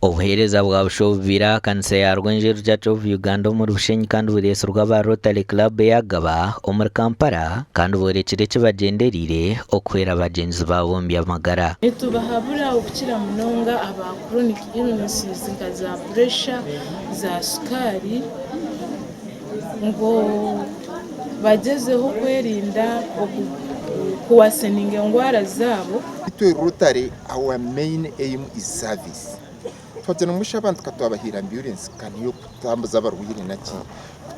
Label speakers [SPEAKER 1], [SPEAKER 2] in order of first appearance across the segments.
[SPEAKER 1] Obuhereza bwa Bushovira kanisa ya Rwenjeru Church of Uganda muri Bushenyi kandi ubureso rw'aba Rotary Club yagaba omuri Kampala kandi uburekire kibagenderire okwera abagenzi ba bombi amagara.
[SPEAKER 2] Tubahabura okukira munonga aba chronic illnesses nka za pressure za sukari ngo bagezeho kwerinda kuwaseninga engwara zabo.
[SPEAKER 3] Rotary, our main aim is service. Twajana musha abantu katwabahira ambulance kandi yo kutambuza abarwire naki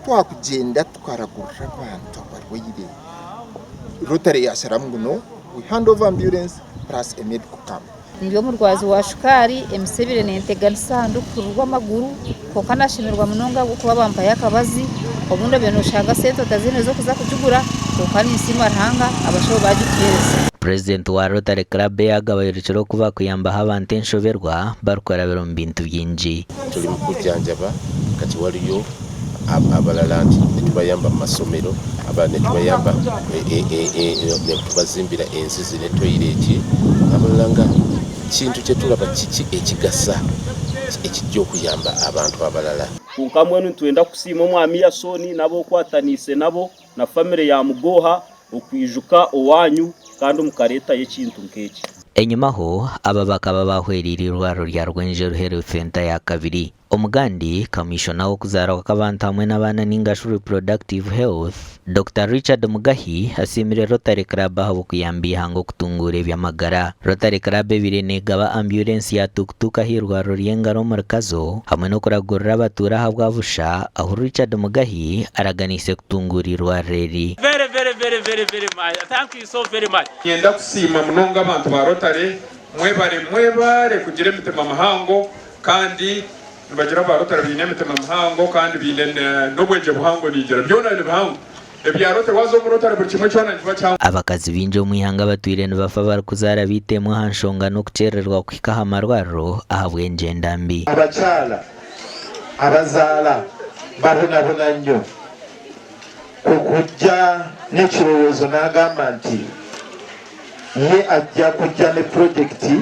[SPEAKER 3] twakugenda tukaragurira abantu abarwire. Rotary yasharamuno we hand over ambulance plus a medical camp.
[SPEAKER 4] Ndiyo murwazi wa shukari emisebire n'entegana sanduku rw'amaguru ko kanashimirwa munonga kuba bambaye akabazi obundi beno shanga sento tazine zo kuza kujugura ko kandi insima rahanga abasho bagikereza.
[SPEAKER 1] President wa Rotary Club yagaba irukiro kuba kuyamba abantu enshoberwa barukora bero mbintu byinji.
[SPEAKER 5] Tuli mukujjanjaba kati waliyo abalala tubayamba masomero abane tubayamba tubazimbira enzizi ne toilet abalanga kintu kye tulaba kiki ekigasa ekijjo kuyamba abantu abalala.
[SPEAKER 6] Kunkamwe ntwenda kusima omwami yasoni nabo kwatanise nabo na family ya mugoha okwijuka owanyu kandi mukareta y'ekintu nk'eki.
[SPEAKER 1] Enyuma ho aba bakaba bahwerira irwaro rya Rwenjeru Health Center ya kabiri. Omugandi Commissioner wo kuzara kw'abantu hamwe n'abana n'ingashu reproductive health Dr. Richard Mugahi asimire Rotary Club aho kuyambi hango kutungura ebyamagara. Rotary Club birenegaba ambulance ya tuktuka hirwaro ry'engaro markazo hamwe no kuragurira abatura habwa busha aho Richard Mugahi araganise kutungurirwa reri.
[SPEAKER 7] Very much. Thank you so very much.
[SPEAKER 8] Yenda kusima munonga abantu ba Rotary mwebare kugira imitima mahango kandi bagira ba Rotary bine imitima mahango kandi bine n'obwenje buhango nigira byona ni buhango ebya Rotary wazo mu Rotary buri kimwe cyona kiba cyangwa
[SPEAKER 1] abakazi binje umwihanga batwire n'abafa bar kuzara bitemo hanshonga no kucererwa kwikaha marwaro ahabwenje ndambi.
[SPEAKER 9] Abachala abazala baruna nnyo kujja n'ekirowozo n'agamba nti ye ajja kujja ne projekiti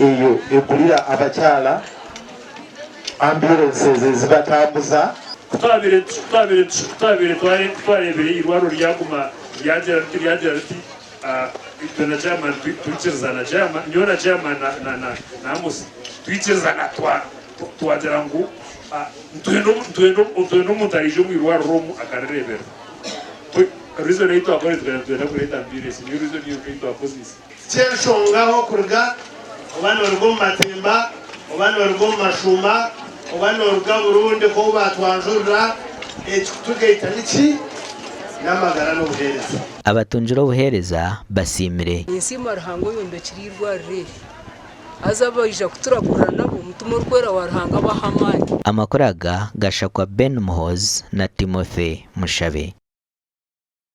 [SPEAKER 9] eyo egulira abakyala ambulances zibatambuza.
[SPEAKER 7] Twarebere irwaro ryaguma ryagira riti tuna jama tuichezana jama nyona jama na Amos tuichezana twagira ngo ntwendo mutarije mu irwaro romu akarebera. Reason ito akore twenda kureta ambulance ni reason ito akozisi
[SPEAKER 9] Cyeshongaho kurga obana barugo matemba obana barugo mashuma obana baruga Burundi ko batwanjura ekitugeita niki namagara no buhereza.
[SPEAKER 1] Abatunjiro buhereza basimire
[SPEAKER 10] insima ruhango yondo kirirwa rere azabayija kuturagurana nabo mutumo rwera warhanga bahamani.
[SPEAKER 1] Amakoraga gashakwa Ben Muhoz na Timothy Mushabe.